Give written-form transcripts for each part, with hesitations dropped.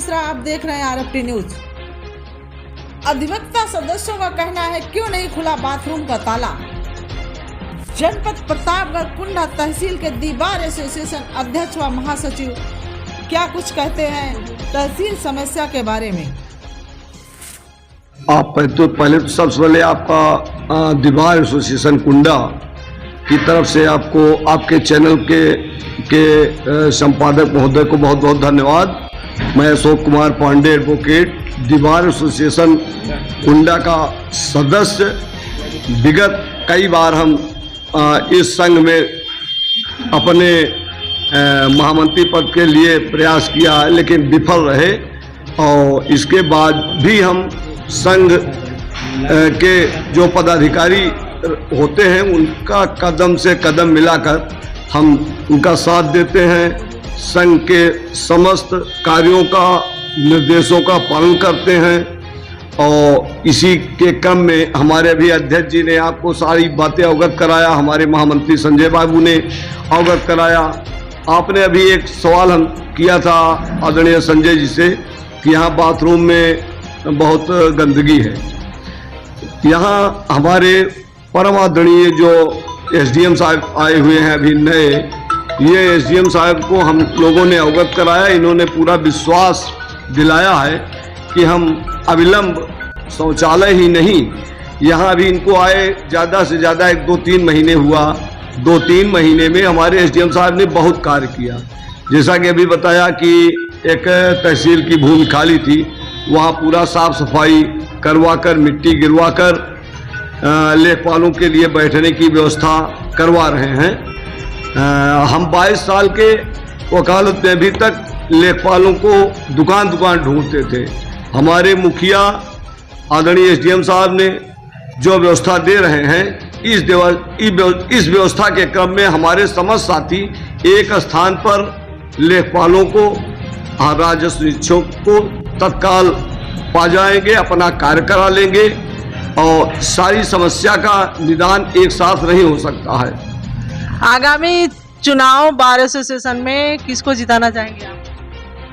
मिश्रा, आप देख रहे हैं आरएफटी न्यूज। अधिवक्ता सदस्यों का कहना है क्यों नहीं खुला बाथरूम का ताला। जनपद प्रतापगढ़ कुंडा तहसील के दी बार एसोसिएशन अध्यक्ष व महासचिव क्या कुछ कहते हैं तहसील समस्या के बारे में। आप पहले तो सबसे पहले आपका दीवार एसोसिएशन कुंडा की तरफ से आपको आपके चैनल के संपादक महोदय को बहुत बहुत धन्यवाद। मैं अशोक कुमार पांडे एडवोकेट, दीवार एसोसिएशन कुंडा का सदस्य। विगत कई बार हम इस संघ में अपने महामंत्री पद के लिए प्रयास किया है, लेकिन विफल रहे। और इसके बाद भी हम संघ के जो पदाधिकारी होते हैं उनका कदम से कदम मिलाकर हम उनका साथ देते हैं। संघ के समस्त कार्यों का, निर्देशों का पालन करते हैं। और इसी के क्रम में हमारे अभी अध्यक्ष जी ने आपको सारी बातें अवगत कराया, हमारे महामंत्री संजय बाबू ने अवगत कराया। आपने अभी एक सवाल हम किया था आदरणीय संजय जी से कि यहाँ बाथरूम में बहुत गंदगी है। यहाँ हमारे परम आदरणीय जो एसडीएम साहब आए हुए हैं अभी नए, ये एसडीएम साहब को हम लोगों ने अवगत कराया। इन्होंने पूरा विश्वास दिलाया है कि हम अविलंब शौचालय ही नहीं, यहाँ अभी इनको आए ज़्यादा से ज़्यादा 1-2-3 महीने हुआ। 2-3 महीने में हमारे एसडीएम साहब ने बहुत कार्य किया। जैसा कि अभी बताया कि एक तहसील की भूमि खाली थी, वहाँ पूरा साफ सफाई करवाकर, मिट्टी गिरवाकर लेखपालों के लिए बैठने की व्यवस्था करवा रहे हैं। हम 22 साल के वकालत में अभी तक लेखपालों को दुकान ढूंढते थे। हमारे मुखिया आदरणीय एसडीएम साहब ने जो व्यवस्था दे रहे हैं, इस व्यवस्था के क्रम में हमारे समस्त साथी एक स्थान पर लेखपालों को, राजस्व निरीक्षक को तत्काल पा जाएंगे, अपना कार्य करा लेंगे और सारी समस्या का निदान एक साथ नहीं हो सकता है। आगामी चुनाव बार एसोसिएशन में किसको जिताना चाहेंगे आप?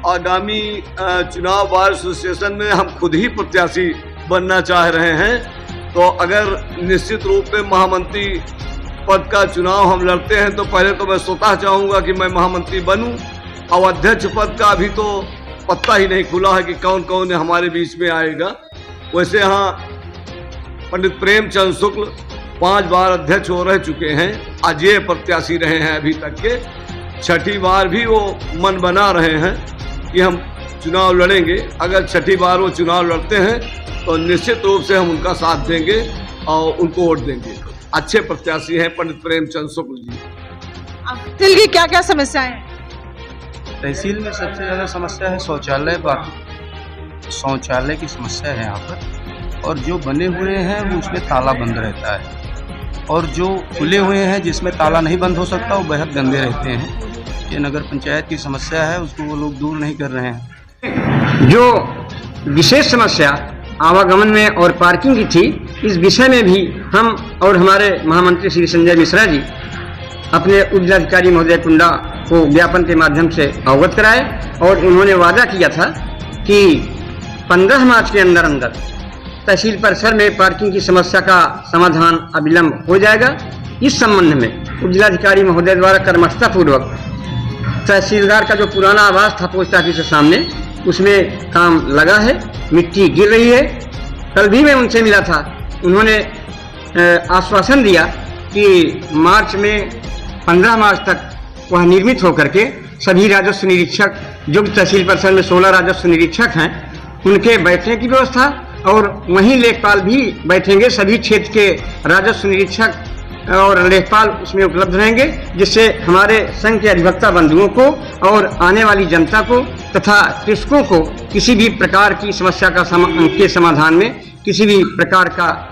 आगामी चुनाव बार एसोसिएशन में हम खुद ही प्रत्याशी बनना चाह रहे हैं। तो अगर निश्चित रूप में महामंत्री पद का चुनाव हम लड़ते हैं तो पहले तो मैं स्वतः चाहूँगा कि मैं महामंत्री बनूं। और अध्यक्ष पद का अभी तो पत्ता ही नहीं खुला है कि कौन कौन हमारे बीच में आएगा। वैसे यहाँ पंडित प्रेमचंद शुक्ल 5 बार अध्यक्ष हो रह चुके हैं, अजेय प्रत्याशी रहे हैं अभी तक के। 6ठी बार भी वो मन बना रहे हैं कि हम चुनाव लड़ेंगे। अगर 6ठी बार वो चुनाव लड़ते हैं तो निश्चित रूप से हम उनका साथ देंगे और उनको वोट देंगे। अच्छे प्रत्याशी हैं पंडित प्रेमचंद शुक्ल जी। तहसील की क्या क्या समस्याएं हैं? तहसील में सबसे ज़्यादा समस्या है शौचालय। बाकी शौचालय की समस्या है यहाँ पर, और जो बने हुए हैं वो उसमें ताला बंद रहता है, और जो खुले हुए हैं जिसमें ताला नहीं बंद हो सकता वो बेहद गंदे रहते हैं। ये नगर पंचायत की समस्या है, उसको वो लोग दूर नहीं कर रहे हैं। जो विशेष समस्या आवागमन में और पार्किंग की थी, इस विषय में भी हम और हमारे महामंत्री श्री संजय मिश्रा जी अपने उप जिलाधिकारी महोदय कुंडा को ज्ञापन के माध्यम से अवगत कराए, और उन्होंने वादा किया था कि 15 मार्च के अंदर तहसील परिसर में पार्किंग की समस्या का समाधान अविलंब हो जाएगा। इस संबंध में उप जिलाधिकारी महोदय द्वारा कर्मठतापूर्वक तहसीलदार का जो पुराना आवास था पोस्ट ऑफिस के सामने, उसमें काम लगा है, मिट्टी गिर रही है। कल भी मैं उनसे मिला था, उन्होंने आश्वासन दिया कि मार्च में 15 मार्च तक वह निर्मित होकर के सभी राजस्व निरीक्षक, जो तहसील परिसर में 16 राजस्व निरीक्षक हैं, उनके बैठने की व्यवस्था, और वहीं लेखपाल भी बैठेंगे। सभी क्षेत्र के राजस्व निरीक्षक और लेखपाल उसमें उपलब्ध रहेंगे, जिससे हमारे संघ के अधिवक्ता बंधुओं को और आने वाली जनता को तथा कृषकों को किसी भी प्रकार की समस्या के समाधान में किसी भी प्रकार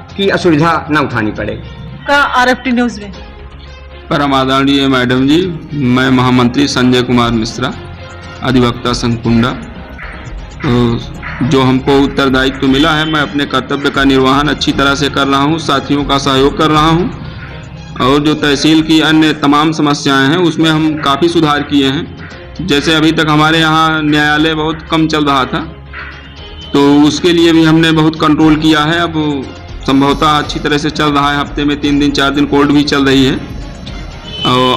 की असुविधा न उठानी पड़े। आरएफटी न्यूज में परम आदरणीय मैडम जी, मैं महामंत्री संजय कुमार मिश्रा, अधिवक्ता संघ कुंडा। जो हमको उत्तरदायित्व मिला है, मैं अपने कर्तव्य का निर्वहन अच्छी तरह से कर रहा हूँ, साथियों का सहयोग कर रहा हूँ। और जो तहसील की अन्य तमाम समस्याएं हैं उसमें हम काफ़ी सुधार किए हैं। जैसे अभी तक हमारे यहाँ न्यायालय बहुत कम चल रहा था, तो उसके लिए भी हमने बहुत कंट्रोल किया है। अब संभवतः अच्छी तरह से चल रहा है, हफ्ते में 3 दिन 4 दिन कोर्ट भी चल रही है।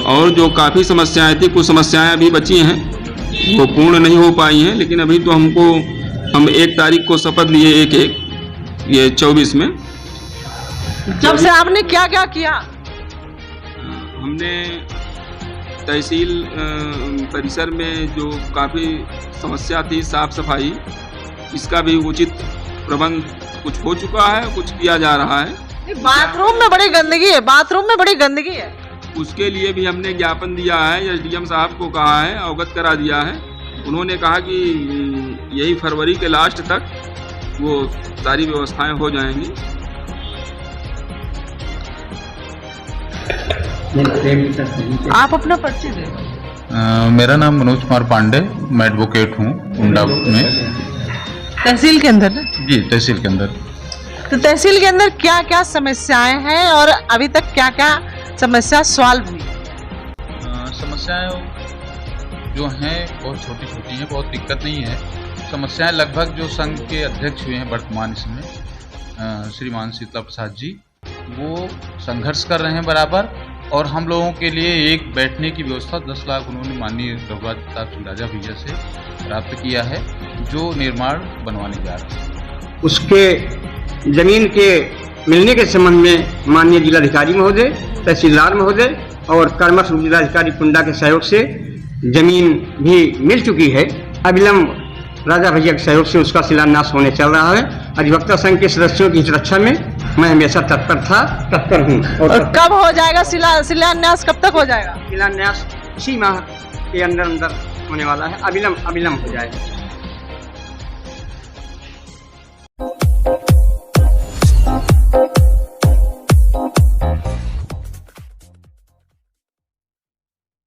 और जो काफ़ी समस्याएं थी, कुछ समस्याएं अभी बची हैं, वो पूर्ण नहीं हो पाई हैं, लेकिन अभी तो हम 1 तारीख को शपथ लिए 1/1 ये 24 में। जब से आपने क्या क्या किया? हमने तहसील परिसर में जो काफ़ी समस्या थी, साफ सफाई, इसका भी उचित प्रबंध कुछ हो चुका है, कुछ किया जा रहा है। बाथरूम में बड़ी गंदगी है, बाथरूम में बड़ी गंदगी है। उसके लिए भी हमने ज्ञापन दिया है, एसडीएम साहब को कहा है, अवगत करा दिया है। उन्होंने कहा कि यही फरवरी के लास्ट तक वो सारी व्यवस्थाएं हो जाएंगी। आप अपना परिचय दें। मेरा नाम मनोज कुमार पांडे, मैं एडवोकेट हूँ कुंडा में। तहसील के अंदर ना? जी, तहसील के अंदर। तो तहसील के अंदर क्या क्या समस्याएं हैं और अभी तक क्या क्या समस्या सॉल्व हुई? समस्याएं जो हैं बहुत छोटी छोटी हैं, बहुत दिक्कत नहीं है। समस्याएं लगभग जो संघ के अध्यक्ष हुए हैं वर्तमान इसमें, श्रीमान शीतला प्रसाद जी, वो संघर्ष कर रहे हैं बराबर। और हम लोगों के लिए एक बैठने की व्यवस्था 10 लाख उन्होंने माननीय रघुराज प्रताप सिंह राजा भैया से प्राप्त किया है, जो निर्माण बनवाने जा रहे हैं। उसके जमीन के मिलने के संबंध में माननीय जिलाधिकारी महोदय, तहसीलदार महोदय और कर्मठ जिलाधिकारी कुंडा के सहयोग से जमीन भी मिल चुकी है। अविलंब राजा भैया के सहयोग से उसका शिलान्यास होने चल रहा है। अधिवक्ता संघ के सदस्यों की सुरक्षा में मैं हमेशा तत्पर हूँ। और कब हो जाएगा शिलान्यास? कब तक हो जाएगा शिलान्यास? इसी माह के अंदर होने वाला है। अविलंब हो जाएगा।